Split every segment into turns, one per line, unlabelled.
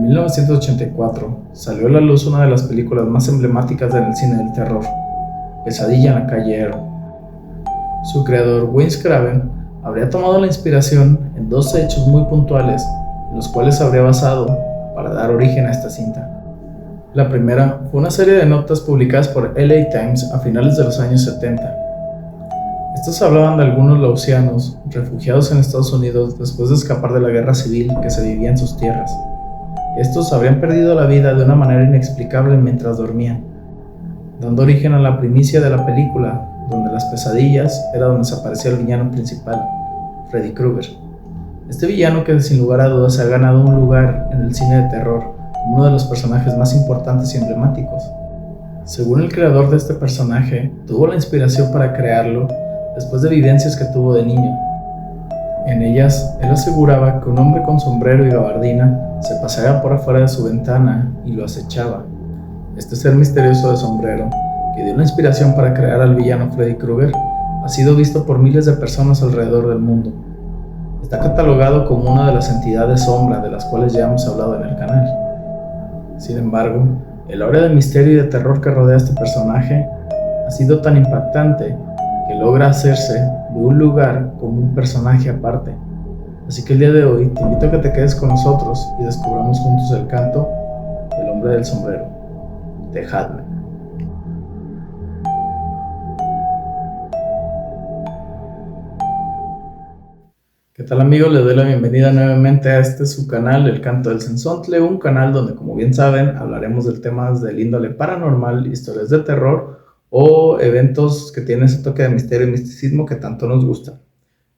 En 1984 salió a la luz una de las películas más emblemáticas del cine del terror, Pesadilla en la calle Elm. Su creador, Wes Craven, habría tomado la inspiración en dos hechos muy puntuales en los cuales se habría basado para dar origen a esta cinta. La primera fue una serie de notas publicadas por LA Times a finales de los años 70. Estos hablaban de algunos laosianos refugiados en Estados Unidos después de escapar de la guerra civil que se vivía en sus tierras. Estos habrían perdido la vida de una manera inexplicable mientras dormían, dando origen a la primicia de la película, donde las pesadillas era donde se aparecía el villano principal, Freddy Krueger. Este villano que sin lugar a dudas ha ganado un lugar en el cine de terror como uno de los personajes más importantes y emblemáticos. Según el creador de este personaje, tuvo la inspiración para crearlo después de vivencias que tuvo de niño. En ellas, él aseguraba que un hombre con sombrero y gabardina se paseaba por afuera de su ventana y lo acechaba. Este ser misterioso de sombrero, que dio la inspiración para crear al villano Freddy Krueger, ha sido visto por miles de personas alrededor del mundo. Está catalogado como una de las entidades sombra de las cuales ya hemos hablado en el canal. Sin embargo, el aura de misterio y de terror que rodea a este personaje ha sido tan impactante que logra hacerse de un lugar como un personaje aparte. Así que el día de hoy te invito a que te quedes con nosotros y descubramos juntos el canto del hombre del sombrero, The Hatman. ¿Qué tal, amigos? Les doy la bienvenida nuevamente a su canal, El Canto del Cenzontle, un canal donde, como bien saben, hablaremos de temas del índole paranormal, historias de terror o eventos que tienen ese toque de misterio y misticismo que tanto nos gusta.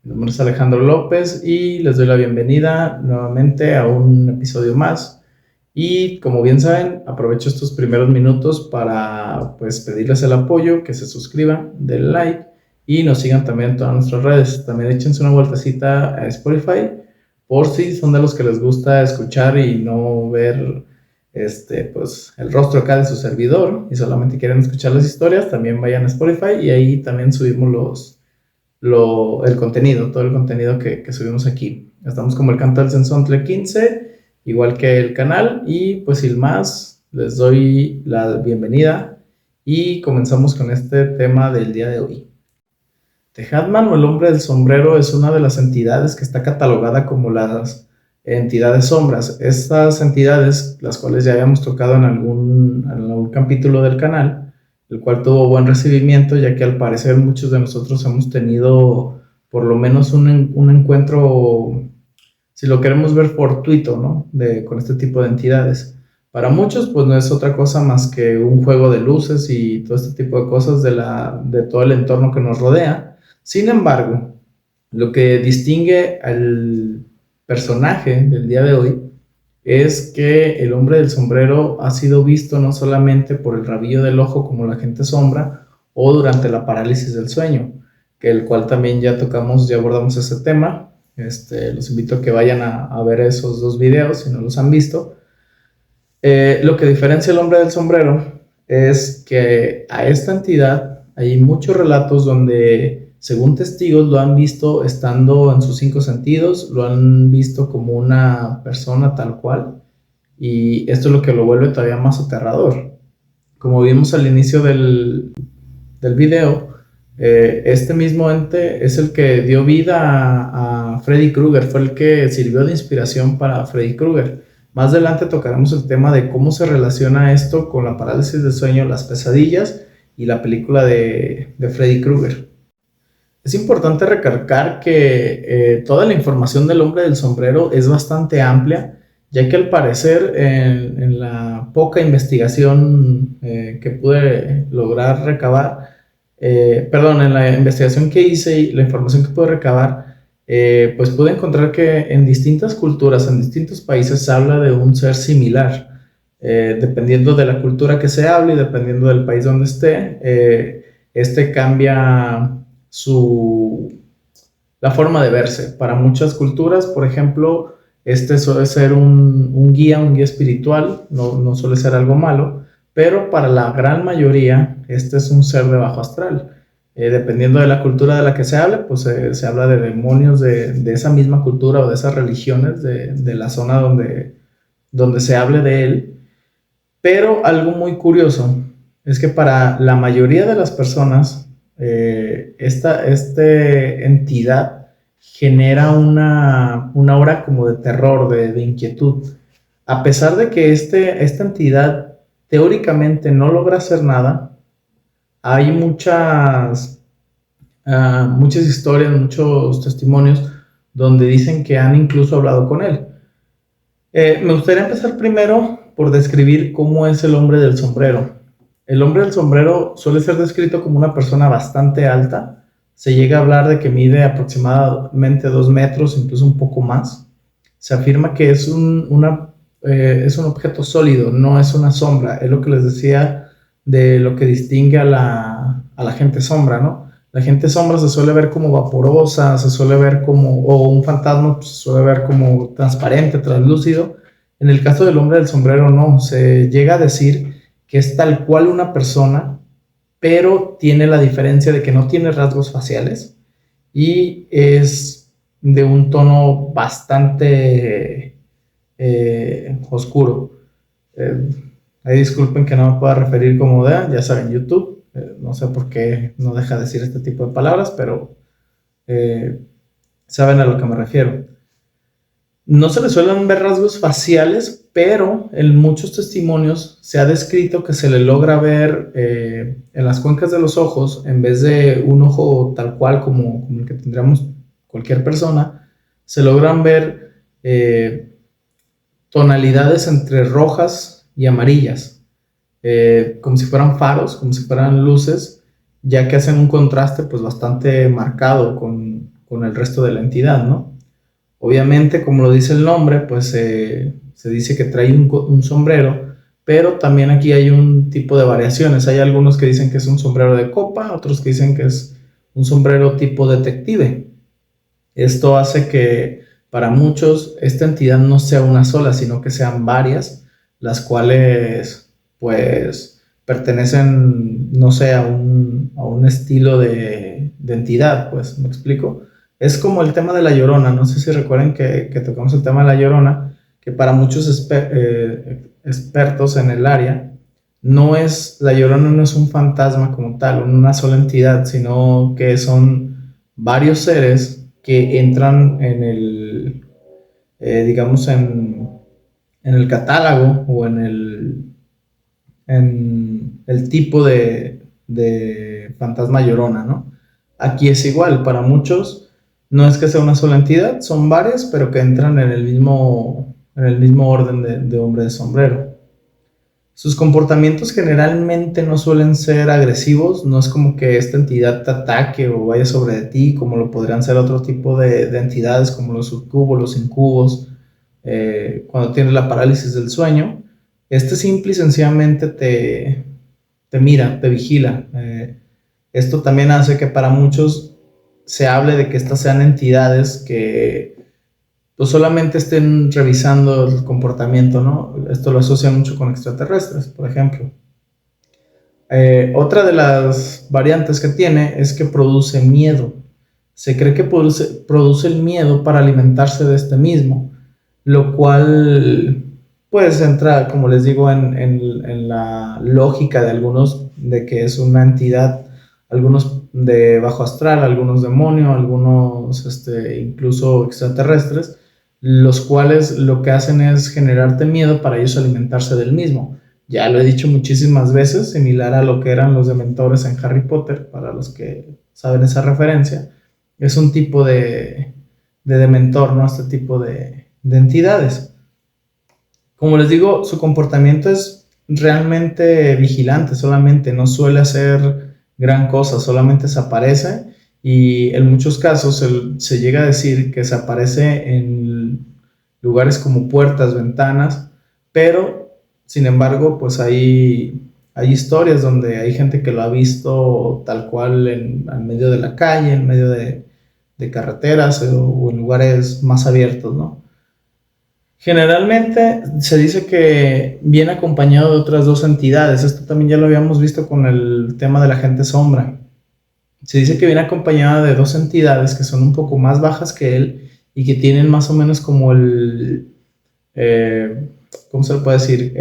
Mi nombre es Alejandro López y les doy la bienvenida nuevamente a un episodio más. Y como bien saben, aprovecho estos primeros minutos para pedirles el apoyo, que se suscriban, den like y nos sigan también en todas nuestras redes. También échense una vueltecita a Spotify por si son de los que les gusta escuchar y no ver el rostro acá de su servidor y solamente quieren escuchar las historias. También vayan a Spotify y ahí también subimos el contenido, todo el contenido que subimos aquí. Estamos como El Canto del Cenzontle 15, igual que el canal, y pues sin más les doy la bienvenida y comenzamos con este tema del día de hoy. The Hatman, o el hombre del sombrero, es una de las entidades que está catalogada como las entidades sombras. Estas entidades, las cuales ya habíamos tocado en algún capítulo del canal, el cual tuvo buen recibimiento, ya que al parecer muchos de nosotros hemos tenido por lo menos un encuentro, si lo queremos ver, fortuito, ¿no? Con este tipo de entidades. Para muchos, pues no es otra cosa más que un juego de luces y todo este tipo de cosas de todo el entorno que nos rodea. Sin embargo, lo que distingue al personaje del día de hoy es que el hombre del sombrero ha sido visto no solamente por el rabillo del ojo como la gente sombra o durante la parálisis del sueño, que el cual también ya abordamos ese tema. Los invito a que vayan a ver esos dos videos si no los han visto. Lo que diferencia al hombre del sombrero es que a esta entidad hay muchos relatos donde, según testigos, lo han visto estando en sus 5 sentidos, lo han visto como una persona tal cual, y esto es lo que lo vuelve todavía más aterrador. Como vimos al inicio del video, este mismo ente es el que dio vida a Freddy Krueger, fue el que sirvió de inspiración para Freddy Krueger. Más adelante tocaremos el tema de cómo se relaciona esto con la parálisis del sueño, las pesadillas y la película de Freddy Krueger. Es importante recalcar que toda la información del hombre del sombrero es bastante amplia, ya que al parecer en la poca investigación que pude lograr recabar, en la investigación que hice y la información que pude recabar, pues pude encontrar que en distintas culturas, en distintos países se habla de un ser similar. Dependiendo de la cultura que se hable y dependiendo del país donde esté, cambia la forma de verse. Para muchas culturas, por ejemplo, suele ser un guía espiritual, no suele ser algo malo, pero para la gran mayoría es un ser de bajo astral. Dependiendo de la cultura de la que se hable, pues se habla de demonios de esa misma cultura o de esas religiones de la zona donde se hable de él, pero algo muy curioso es que para la mayoría de las personas, esta entidad genera una aura como de terror, de inquietud. A pesar de que esta entidad teóricamente no logra hacer nada, hay muchas historias, muchos testimonios donde dicen que han incluso hablado con él. Me gustaría empezar primero por describir cómo es el hombre del sombrero. El hombre del sombrero suele ser descrito como una persona bastante alta. Se llega a hablar de que mide aproximadamente 2 metros, incluso un poco más. Se afirma que es un objeto sólido, no es una sombra. Es lo que les decía de lo que distingue a la gente sombra, ¿no? La gente sombra se suele ver como vaporosa, se suele ver como, o un fantasma pues, se suele ver como transparente, translúcido. En el caso del hombre del sombrero no, se llega a decir que es tal cual una persona, pero tiene la diferencia de que no tiene rasgos faciales y es de un tono bastante oscuro. Eh, Ahí disculpen que no me pueda referir como de, ya saben, YouTube. No sé por qué no deja de decir este tipo de palabras, pero eh, saben a lo que me refiero. No se le suelen ver rasgos faciales, pero en muchos testimonios se ha descrito que se le logra ver en las cuencas de los ojos, en vez de un ojo tal cual como el que tendríamos cualquier persona, se logran ver tonalidades entre rojas y amarillas, como si fueran faros, como si fueran luces, ya que hacen un contraste pues bastante marcado con el resto de la entidad, ¿no? Obviamente, como lo dice el nombre, pues se dice que trae un sombrero, pero también aquí hay un tipo de variaciones. Hay algunos que dicen que es un sombrero de copa, otros que dicen que es un sombrero tipo detective. Esto hace que para muchos esta entidad no sea una sola, sino que sean varias, las cuales pues pertenecen, no sé, a un estilo de entidad, pues, ¿me explico? Es como el tema de La Llorona, no sé si recuerden que tocamos el tema de La Llorona, que para muchos expertos en el área, La Llorona no es un fantasma como tal, una sola entidad, sino que son varios seres que entran digamos, en el catálogo o en el tipo de fantasma llorona, ¿no? Aquí es igual, para muchos no es que sea una sola entidad, son varias, pero que entran en el mismo orden de hombre de sombrero. Sus comportamientos generalmente no suelen ser agresivos, no es como que esta entidad te ataque o vaya sobre ti, como lo podrían ser otro tipo de entidades como los sucubos, los incubos, cuando tienes la parálisis del sueño. Este simple y sencillamente te mira, te vigila. Esto también hace que para muchos se hable de que estas sean entidades que pues solamente estén revisando el comportamiento, ¿no? Esto lo asocia mucho con extraterrestres, por ejemplo. Otra de las variantes que tiene es que produce miedo. Se cree que produce el miedo para alimentarse de este mismo, lo cual pues entra, como les digo, en la lógica de algunos de que es una entidad, algunos de bajo astral, algunos demonio, algunos incluso extraterrestres, los cuales lo que hacen es generarte miedo para ellos alimentarse del mismo. Ya lo he dicho muchísimas veces, similar a lo que eran los dementores en Harry Potter, para los que saben esa referencia. Es un tipo de dementor, ¿no? Este tipo de entidades. Como les digo, su comportamiento es realmente vigilante, solamente no suele hacer gran cosa, solamente se aparece y en muchos casos se llega a decir que se aparece en lugares como puertas, ventanas, pero sin embargo, pues hay historias donde hay gente que lo ha visto tal cual en medio de la calle, en medio de carreteras o en lugares más abiertos, ¿no? Generalmente se dice que viene acompañado de otras dos entidades. Esto también ya lo habíamos visto con el tema de la gente sombra. Se dice que viene acompañada de dos entidades que son un poco más bajas que él y que tienen más o menos como ¿cómo se le puede decir?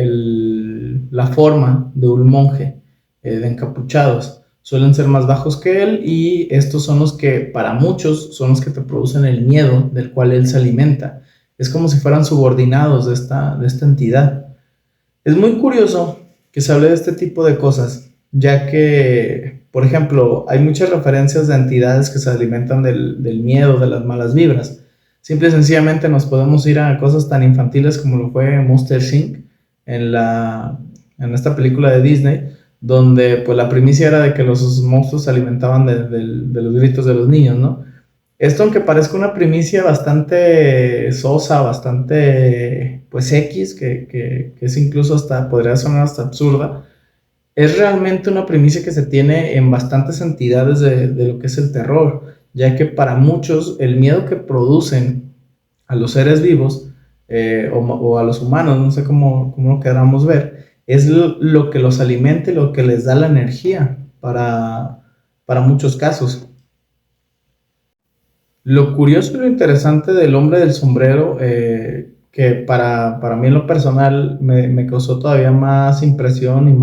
La forma de un monje, de encapuchados. Suelen ser más bajos que él y estos son los que, para muchos, son los que te producen el miedo del cual él se alimenta. Es como si fueran subordinados de esta entidad. Es muy curioso que se hable de este tipo de cosas, ya que, por ejemplo, hay muchas referencias de entidades que se alimentan del miedo, de las malas vibras. Simple y sencillamente nos podemos ir a cosas tan infantiles como lo fue Monster Inc. en, la, en esta película de Disney, donde pues la primicia era de que los monstruos se alimentaban de los gritos de los niños, ¿no? Esto, aunque parezca una primicia bastante sosa, bastante pues X, que es incluso hasta, podría sonar hasta absurda, es realmente una primicia que se tiene en bastantes entidades de lo que es el terror, ya que para muchos el miedo que producen a los seres vivos, o a los humanos, no sé cómo lo queramos ver, es lo que los alimenta y lo que les da la energía para muchos casos. Lo curioso y lo interesante del hombre del sombrero, que para mí en lo personal me causó todavía más impresión y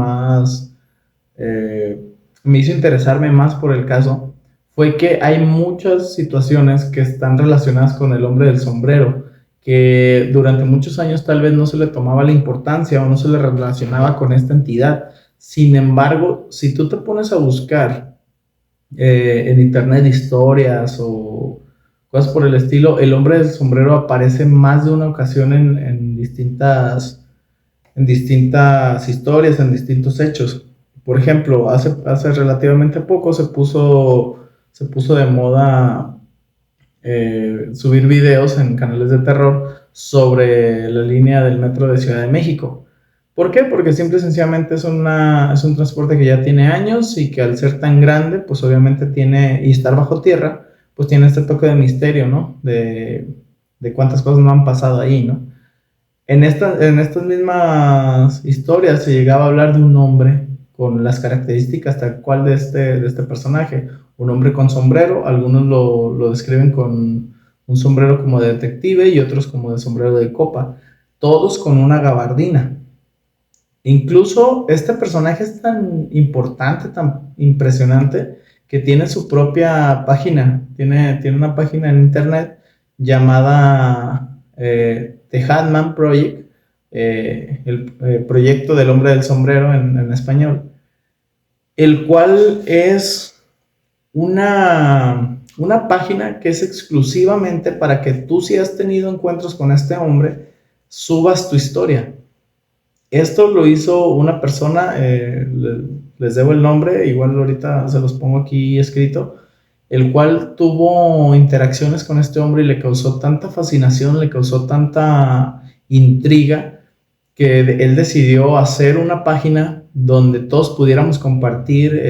eh, me hizo interesarme más por el caso, fue que hay muchas situaciones que están relacionadas con el hombre del sombrero, que durante muchos años tal vez no se le tomaba la importancia o no se le relacionaba con esta entidad. Sin embargo, si tú te pones a buscar en internet historias o cosas por el estilo, el hombre del sombrero aparece más de una ocasión en distintas historias, en distintos hechos. Por ejemplo, hace relativamente poco se puso de moda subir videos en canales de terror sobre la línea del metro de Ciudad de México. ¿Por qué? Porque simple y sencillamente es un transporte que ya tiene años y que al ser tan grande, pues obviamente y estar bajo tierra, pues tiene este toque de misterio, ¿no? De cuántas cosas no han pasado ahí, ¿no? En estas mismas historias se llegaba a hablar de un hombre con las características tal cual de este personaje. Un hombre con sombrero, algunos lo describen con un sombrero como de detective y otros como de sombrero de copa, todos con una gabardina. Incluso este personaje es tan importante, tan impresionante, que tiene su propia página. Tiene una página en internet llamada The Hatman Project, el proyecto del hombre del sombrero en español, el cual es una página que es exclusivamente para que tú, si has tenido encuentros con este hombre, subas tu historia. Esto lo hizo una persona, les debo el nombre, igual ahorita se los pongo aquí escrito, el cual tuvo interacciones con este hombre y le causó tanta fascinación, le causó tanta intriga, que él decidió hacer una página donde todos pudiéramos compartir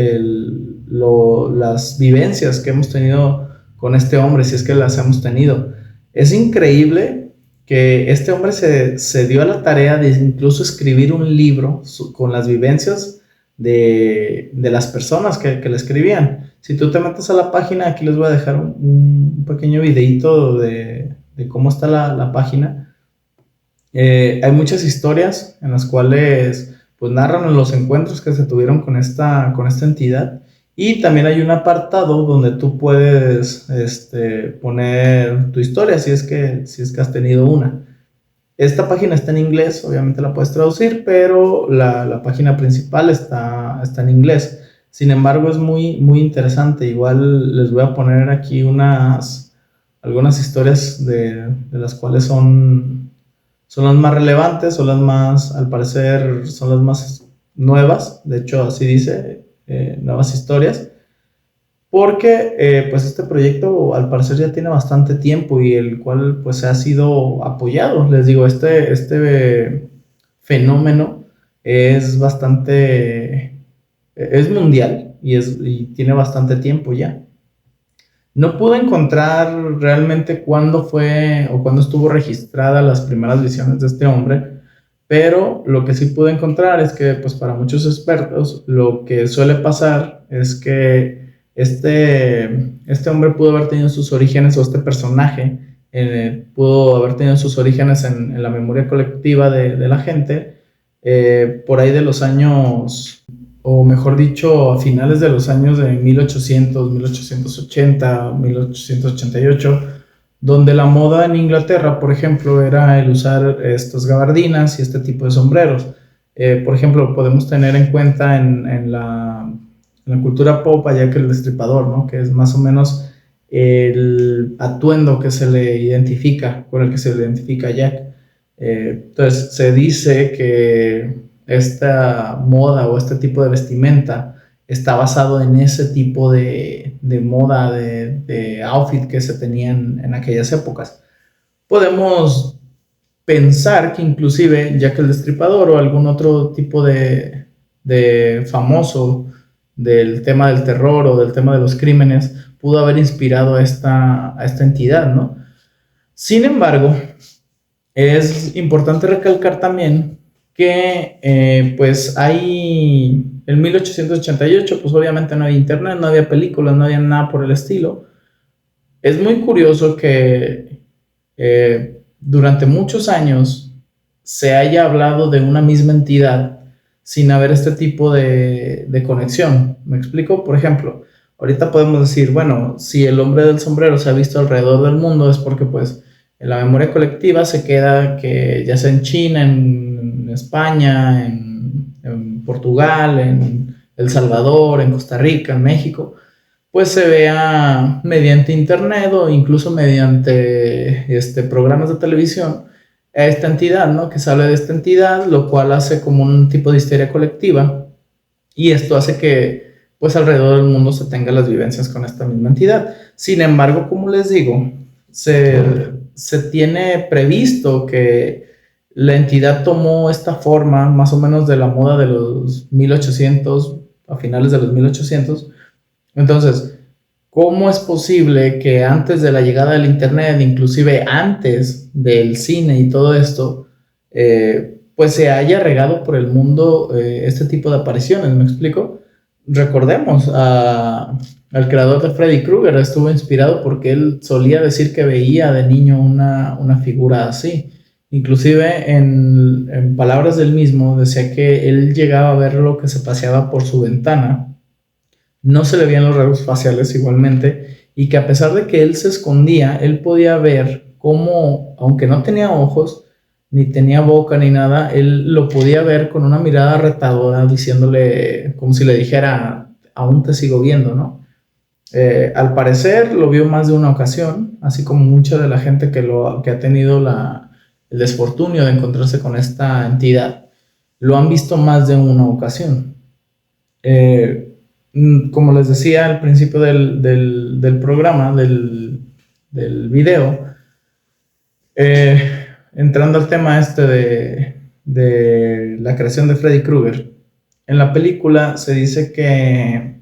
las vivencias que hemos tenido con este hombre, si es que las hemos tenido. Es increíble que este hombre se dio a la tarea de incluso escribir un libro con las vivencias de las personas que le escribían. Si tú te metes a la página, aquí les voy a dejar un pequeño videito de cómo está la página. Hay muchas historias en las cuales pues narran los encuentros que se tuvieron con esta entidad, y también hay un apartado donde tú puedes poner tu historia si es que has tenido una. Esta página está en inglés, obviamente la puedes traducir, pero la página principal está en inglés. Sin embargo, es muy, muy interesante. Igual les voy a poner aquí algunas historias de las cuales son las más relevantes, son las más, al parecer, son las más nuevas. De hecho, así dice, nuevas historias. Porque pues este proyecto al parecer ya tiene bastante tiempo y el cual pues ha sido apoyado. Les digo, este fenómeno es es mundial y tiene bastante tiempo ya. No pude encontrar realmente cuándo fue o cuándo estuvo registrada las primeras visiones de este hombre, pero lo que sí pude encontrar es que, pues, para muchos expertos, lo que suele pasar es que este hombre pudo haber tenido sus orígenes, o este personaje, pudo haber tenido sus orígenes en la memoria colectiva de la gente, por ahí de los años, o mejor dicho, a finales de los años de 1800, 1880, 1888, donde la moda en Inglaterra, por ejemplo, era el usar estas gabardinas y este tipo de sombreros. Por ejemplo, podemos tener en cuenta en la cultura pop a Jack el Destripador, ¿no? Que es más o menos el atuendo que se le identifica, con el que se le identifica a Jack. Entonces, se dice que esta moda o este tipo de vestimenta está basado en ese tipo de moda, de outfit que se tenían en aquellas épocas. Podemos pensar que inclusive Jack el Destripador o algún otro tipo de famoso del tema del terror o del tema de los crímenes pudo haber inspirado a esta entidad, ¿no? Sin embargo, es importante recalcar también que pues hay, en 1888 pues obviamente no había internet, no había películas, no había nada por el estilo. Es muy curioso que durante muchos años se haya hablado de una misma entidad sin haber este tipo de conexión. ¿Me explico? Por ejemplo, ahorita podemos decir, bueno, si el hombre del sombrero se ha visto alrededor del mundo es porque pues en la memoria colectiva se queda que ya sea en China, en España, en Portugal, en El Salvador, en Costa Rica, en México, pues se vea mediante internet o incluso mediante programas de televisión a esta entidad, ¿no? Que se hable de esta entidad, lo cual hace como un tipo de histeria colectiva y esto hace que pues alrededor del mundo se tenga las vivencias con esta misma entidad. Sin embargo, como les digo, se tiene previsto que la entidad tomó esta forma más o menos de la moda de los 1800, a finales de los 1800. Entonces, ¿cómo es posible que antes de la llegada del internet, inclusive antes del cine y todo esto, pues se haya regado por el mundo este tipo de apariciones? ¿Me explico? Recordemos, al creador de Freddy Krueger estuvo inspirado porque él solía decir que veía de niño una figura así. Inclusive en palabras del mismo decía que él llegaba a ver lo que se paseaba por su ventana, no se le veían los rasgos faciales igualmente, y que a pesar de que él se escondía, él podía ver cómo, aunque no tenía ojos, ni tenía boca ni nada, él lo podía ver con una mirada retadora, diciéndole, como si le dijera, aún te sigo viendo, ¿no? Al parecer lo vio más de una ocasión, así como mucha de la gente que ha tenido el desfortunio de encontrarse con esta entidad, lo han visto más de una ocasión. Como les decía al principio del programa, del video, entrando al tema de la creación de Freddy Krueger, en la película se dice que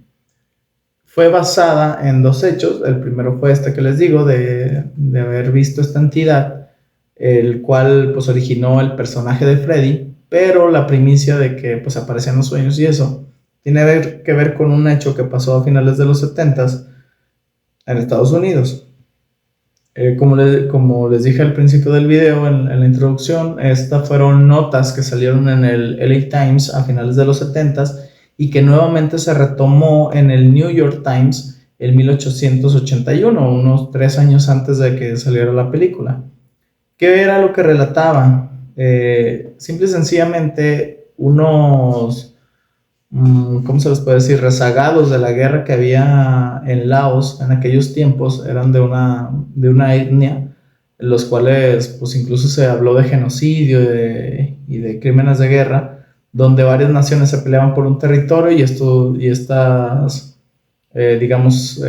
fue basada en dos hechos. El primero fue este que les digo, de haber visto esta entidad, el cual pues originó el personaje de Freddy, pero la primicia de que pues aparecían los sueños y eso tiene que ver con un hecho que pasó a finales de los 70s en Estados Unidos. Como les dije al principio del video, en la introducción, estas fueron notas que salieron en el LA Times a finales de los 70s y que nuevamente se retomó en el New York Times en 1881, unos 3 años antes de que saliera la película. ¿Qué era lo que relataba? Simple y sencillamente unos, ¿cómo se les puede decir? Rezagados de la guerra que había en Laos en aquellos tiempos. Eran de una etnia, los cuales pues incluso se habló de genocidio y de crímenes de guerra, donde varias naciones se peleaban por un territorio y estas, digamos,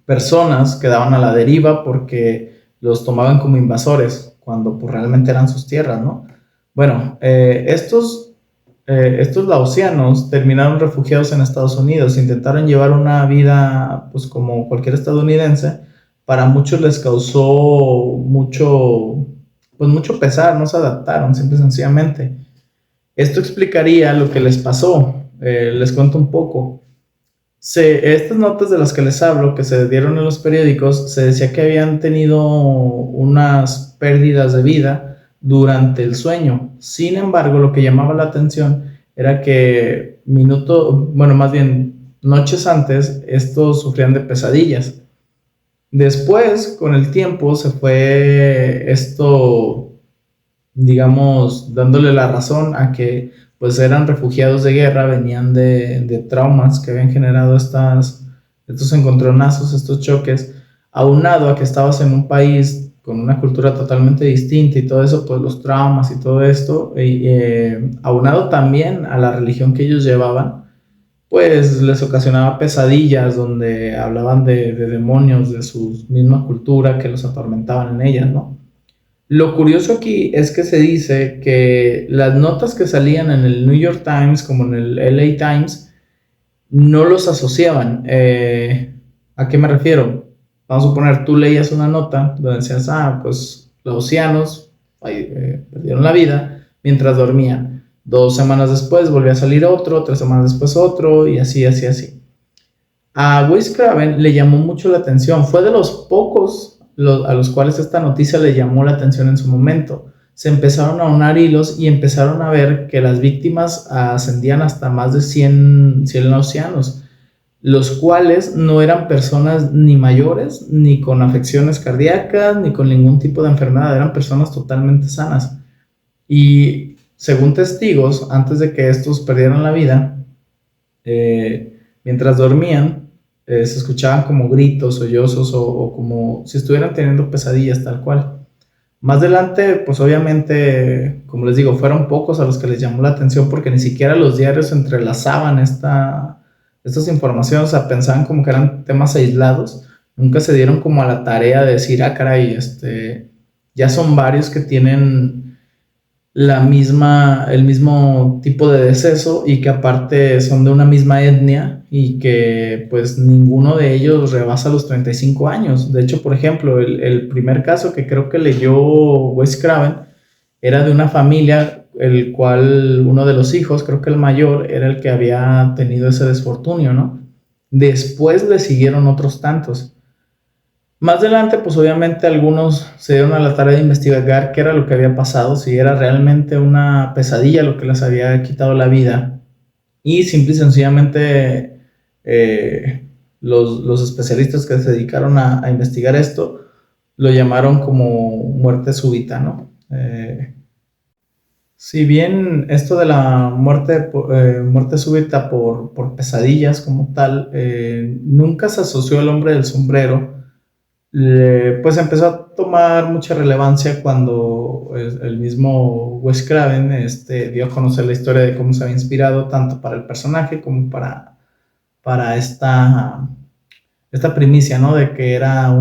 personas quedaban a la deriva porque los tomaban como invasores, cuando pues realmente eran sus tierras, ¿no? Bueno, estos laosianos terminaron refugiados en Estados Unidos, intentaron llevar una vida pues como cualquier estadounidense. Para muchos les causó mucho pesar, no se adaptaron, simple y sencillamente. Esto explicaría lo que les pasó. Les cuento un poco. Estas notas de las que les hablo, que se dieron en los periódicos, se decía que habían tenido unas pérdidas de vida durante el sueño. Sin embargo, lo que llamaba la atención era que bueno, más bien noches antes, estos sufrían de pesadillas. Después, con el tiempo, se fue esto, digamos, dándole la razón a que pues eran refugiados de guerra, venían de traumas que habían generado estos encontronazos, estos choques, aunado a que estabas en un país con una cultura totalmente distinta y todo eso, pues los traumas y todo esto, aunado también a la religión que ellos llevaban, pues les ocasionaba pesadillas donde hablaban de demonios de su misma cultura que los atormentaban en ellas, ¿no? Lo curioso aquí es que se dice que las notas que salían en el New York Times como en el LA Times no los asociaban. ¿A qué me refiero? Vamos a suponer, tú leías una nota donde decías, pues los océanos perdieron la vida mientras dormían. 2 semanas después volvió a salir otro, 3 semanas después otro, y así, así, así. A Wes Craven le llamó mucho la atención. Fue de los pocos a los cuales esta noticia le llamó la atención en su momento. Se empezaron a unar hilos y empezaron a ver que las víctimas ascendían hasta más de 100 océanos, los cuales no eran personas ni mayores, ni con afecciones cardíacas, ni con ningún tipo de enfermedad, eran personas totalmente sanas. Y según testigos, antes de que estos perdieran la vida, mientras dormían, se escuchaban como gritos, sollozos o como si estuvieran teniendo pesadillas tal cual. Más adelante, pues obviamente, como les digo, fueron pocos a los que les llamó la atención porque ni siquiera los diarios entrelazaban estas informaciones, o sea, pensaban como que eran temas aislados, nunca se dieron como a la tarea de decir, caray, ya son varios que tienen el mismo tipo de deceso y que aparte son de una misma etnia y que pues ninguno de ellos rebasa los 35 años. De hecho, por ejemplo, el primer caso que creo que leyó Wes Craven era de una familia, el cual uno de los hijos, creo que el mayor, era el que había tenido ese desfortunio, ¿no? Después le siguieron otros tantos. Más adelante, pues obviamente algunos se dieron a la tarea de investigar qué era lo que había pasado, si era realmente una pesadilla lo que les había quitado la vida. Y simple y sencillamente los especialistas que se dedicaron a investigar esto lo llamaron como muerte súbita, ¿no? Si bien esto de la muerte súbita por pesadillas como tal, nunca se asoció al hombre del sombrero, pues empezó a tomar mucha relevancia cuando el mismo Wes Craven dio a conocer la historia de cómo se había inspirado tanto para el personaje como para esta primicia, ¿no? De que era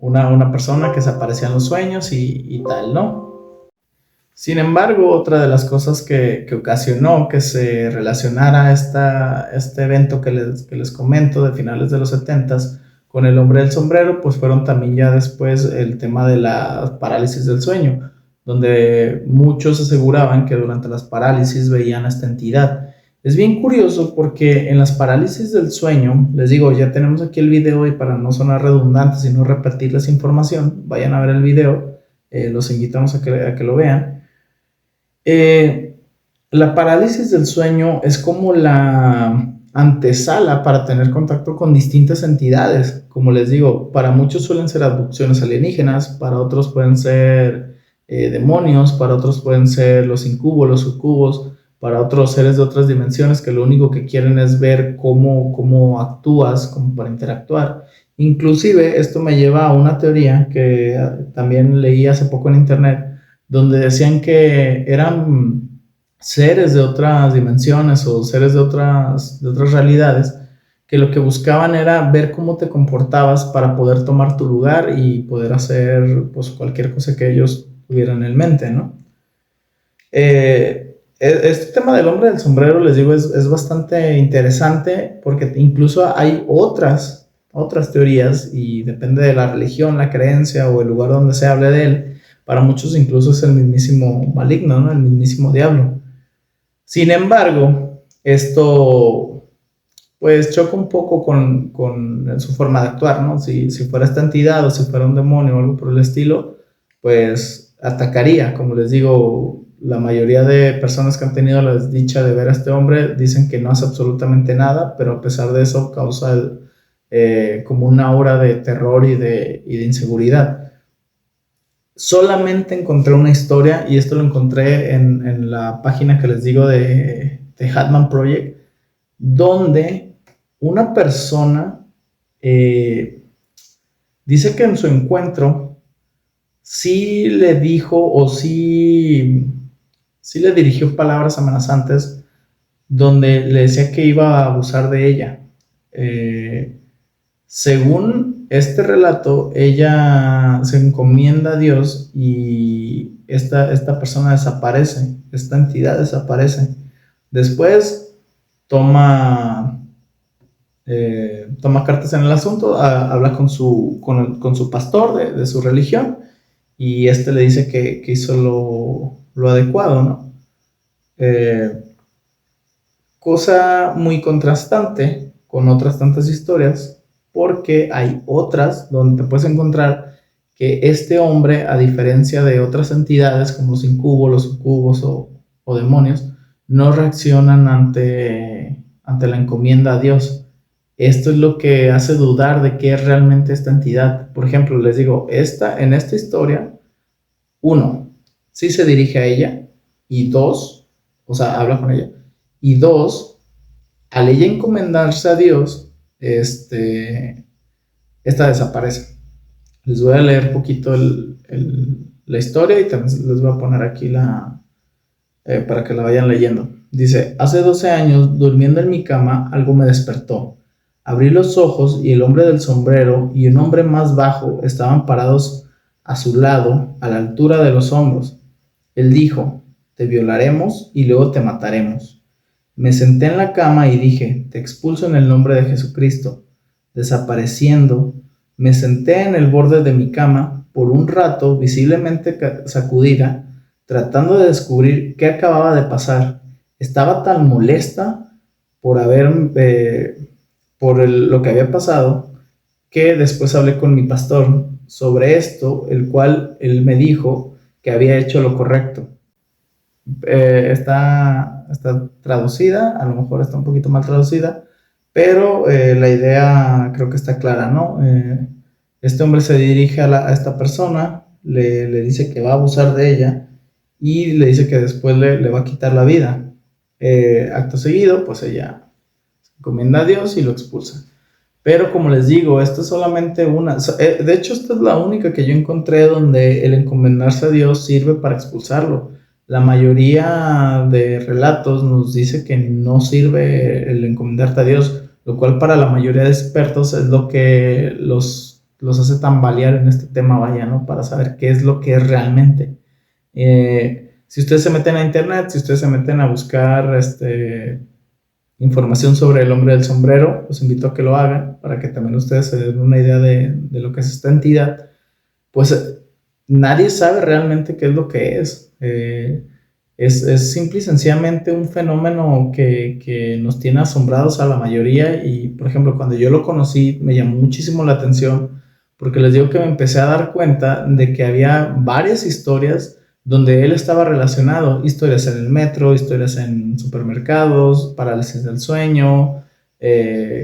una persona que se aparecía en los sueños y tal, ¿no? Sin embargo, otra de las cosas que ocasionó que se relacionara este evento que les comento de finales de los 70s con el hombre del sombrero, pues fueron también ya después el tema de la parálisis del sueño, donde muchos aseguraban que durante las parálisis veían a esta entidad. Es bien curioso porque en las parálisis del sueño, les digo, ya tenemos aquí el video y para no sonar redundantes y no repetirles información, vayan a ver el video, los invitamos a que lo vean. La parálisis del sueño es como la antesala para tener contacto con distintas entidades. Como les digo, para muchos suelen ser abducciones alienígenas, para otros pueden ser demonios, para otros pueden ser los incubos, los sucubos, para otros seres de otras dimensiones que lo único que quieren es ver cómo actúas, como para interactuar. Inclusive esto me lleva a una teoría que también leí hace poco en internet, donde decían que eran seres de otras dimensiones o seres de otras realidades, que lo que buscaban era ver cómo te comportabas para poder tomar tu lugar y poder hacer pues cualquier cosa que ellos tuvieran en mente, ¿no? Este tema del hombre del sombrero, les digo, es bastante interesante porque incluso hay otras teorías y depende de la religión, la creencia o el lugar donde se hable de él. Para muchos incluso es el mismísimo maligno, ¿no? El mismísimo diablo. Sin embargo, esto pues choca un poco con su forma de actuar, ¿no? Si fuera esta entidad o si fuera un demonio o algo por el estilo, pues atacaría. Como les digo, la mayoría de personas que han tenido la desdicha de ver a este hombre dicen que no hace absolutamente nada, pero a pesar de eso causa como una aura de terror y de inseguridad. Solamente encontré una historia, y esto lo encontré en la página que les digo de Hatman Project, donde una persona dice que en su encuentro sí le dijo o sí le dirigió palabras amenazantes donde le decía que iba a abusar de ella. Según este relato, ella se encomienda a Dios y esta persona desaparece, esta entidad desaparece. Después toma, toma cartas en el asunto, habla con su pastor de su religión, y este le dice que hizo lo adecuado, ¿no? Cosa muy contrastante con otras tantas historias, porque hay otras donde te puedes encontrar que este hombre, a diferencia de otras entidades como los incubos, los sucubos o demonios, no reaccionan ante la encomienda a Dios. Esto es lo que hace dudar de qué es realmente esta entidad. Por ejemplo, les digo, en esta historia, uno, sí se dirige a ella, y dos, o sea, habla con ella, y dos, al ella encomendarse a Dios, esta desaparece. Les voy a leer poquito la historia, y también les voy a poner aquí para que la vayan leyendo. Dice: hace 12 años, durmiendo en mi cama, algo me despertó. Abrí los ojos y el hombre del sombrero y un hombre más bajo estaban parados a su lado, a la altura de los hombros. Él dijo: te violaremos y luego te mataremos. Me senté en la cama y dije: te expulso en el nombre de Jesucristo. Desapareciendo, me senté en el borde de mi cama por un rato, visiblemente sacudida, tratando de descubrir qué acababa de pasar. Estaba tan molesta por lo que había pasado, que después hablé con mi pastor sobre esto, el cual él me dijo que había hecho lo correcto. Está traducida, a lo mejor está un poquito mal traducida, pero la idea creo que está clara, ¿no? Este hombre se dirige a esta persona, le dice que va a abusar de ella y le dice que después le va a quitar la vida. Acto seguido, pues ella se encomienda a Dios y lo expulsa. Pero como les digo, esto es solamente una. De hecho, esta es la única que yo encontré donde el encomendarse a Dios sirve para expulsarlo. La mayoría de relatos nos dice que no sirve el encomendarte a Dios, lo cual para la mayoría de expertos es lo que los hace tambalear en este tema, vaya, ¿no? Para saber qué es lo que es realmente. Si ustedes se meten a internet, si ustedes se meten a buscar información sobre el hombre del sombrero, los invito a que lo hagan para que también ustedes se den una idea de lo que es esta entidad. Pues nadie sabe realmente qué es lo que es. Es simple y sencillamente un fenómeno que nos tiene asombrados a la mayoría, y por ejemplo cuando yo lo conocí me llamó muchísimo la atención, porque les digo que me empecé a dar cuenta de que había varias historias donde él estaba relacionado, historias en el metro, historias en supermercados, parálisis del sueño,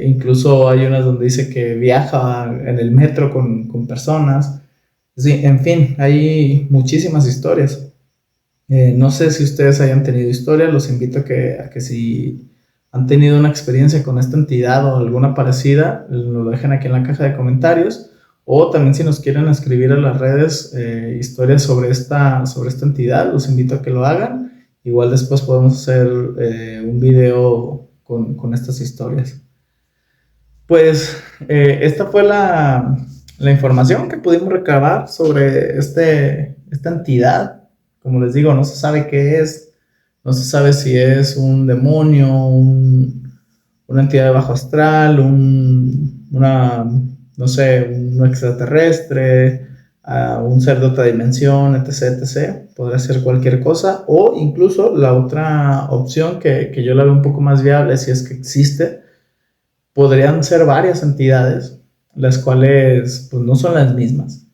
incluso hay unas donde dice que viaja en el metro con personas. Sí, en fin, hay muchísimas historias. No sé si ustedes hayan tenido historias, los invito a que si han tenido una experiencia con esta entidad o alguna parecida, nos lo dejen aquí en la caja de comentarios, o también si nos quieren escribir a las redes historias sobre esta entidad, los invito a que lo hagan. Igual después podemos hacer un video con estas historias. Pues esta fue la información que pudimos recabar sobre esta entidad. Como les digo, no se sabe qué es, no se sabe si es un demonio, una entidad de bajo astral, no sé, un extraterrestre, un ser de otra dimensión, etc, etc. Podría ser cualquier cosa, o incluso la otra opción que yo la veo un poco más viable, si es que existe, podrían ser varias entidades, las cuales pues, no son las mismas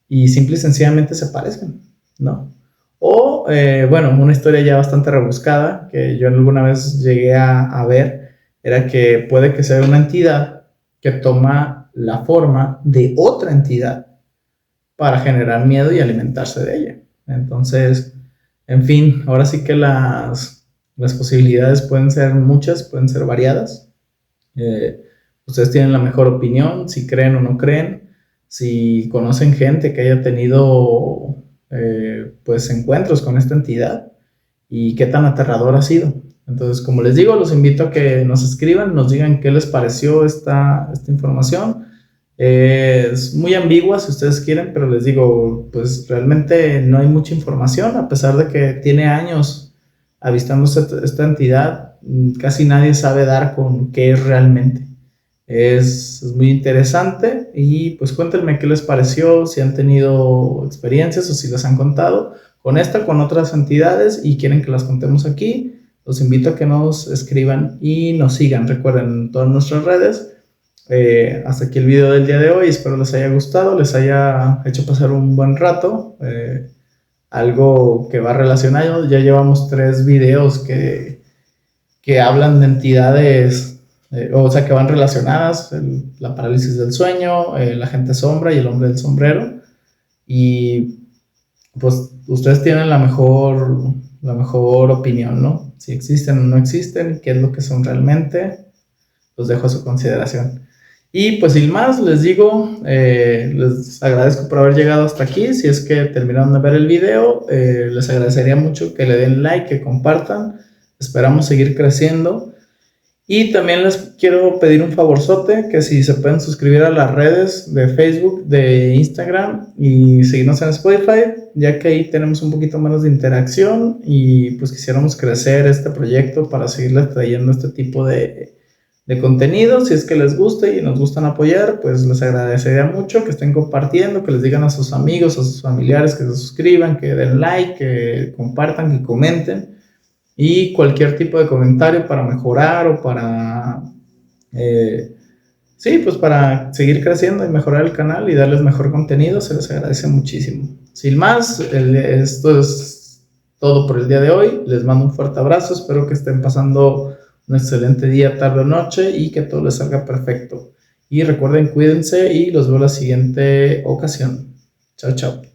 y simple y sencillamente se parecen, ¿no? O, bueno, una historia ya bastante rebuscada que yo alguna vez llegué a ver, era que puede que sea una entidad que toma la forma de otra entidad para generar miedo y alimentarse de ella. Entonces, en fin, ahora sí que las posibilidades pueden ser muchas, pueden ser variadas. Ustedes tienen la mejor opinión, si creen o no creen, si conocen gente que haya tenido pues encuentros con esta entidad y qué tan aterrador ha sido. Entonces, como les digo, los invito a que nos escriban, nos digan qué les pareció esta información. Es muy ambigua si ustedes quieren, pero les digo, pues realmente no hay mucha información, a pesar de que tiene años avistándose esta entidad, casi nadie sabe dar con qué es realmente. Es muy interesante y pues cuéntenme qué les pareció, si han tenido experiencias o si les han contado con esta, con otras entidades y quieren que las contemos aquí. Los invito a que nos escriban y nos sigan. Recuerden en todas nuestras redes. Hasta aquí el video del día de hoy. Espero les haya gustado, les haya hecho pasar un buen rato. Algo que va relacionado. Ya llevamos 3 videos que hablan de entidades, o sea, que van relacionadas. La parálisis del sueño, la gente sombra y el hombre del sombrero. Y pues ustedes tienen la mejor opinión, ¿no? Si existen o no existen, qué es lo que son realmente, los dejo a su consideración. Y pues sin más, les digo, les agradezco por haber llegado hasta aquí. Si es que terminaron de ver el video, les agradecería mucho que le den like, que compartan. Esperamos seguir creciendo. Y también les quiero pedir un favorzote, que si se pueden suscribir a las redes de Facebook, de Instagram y seguirnos en Spotify, ya que ahí tenemos un poquito menos de interacción y pues quisiéramos crecer este proyecto para seguirles trayendo este tipo de contenido. Si es que les gusta y nos gustan apoyar, pues les agradecería mucho que estén compartiendo, que les digan a sus amigos, a sus familiares que se suscriban, que den like, que compartan, que comenten. Y cualquier tipo de comentario para mejorar o para, sí, pues para seguir creciendo y mejorar el canal y darles mejor contenido, se les agradece muchísimo. Sin más, esto es todo por el día de hoy. Les mando un fuerte abrazo, espero que estén pasando un excelente día, tarde o noche y que todo les salga perfecto. Y recuerden, cuídense y los veo la siguiente ocasión. Chao, chao.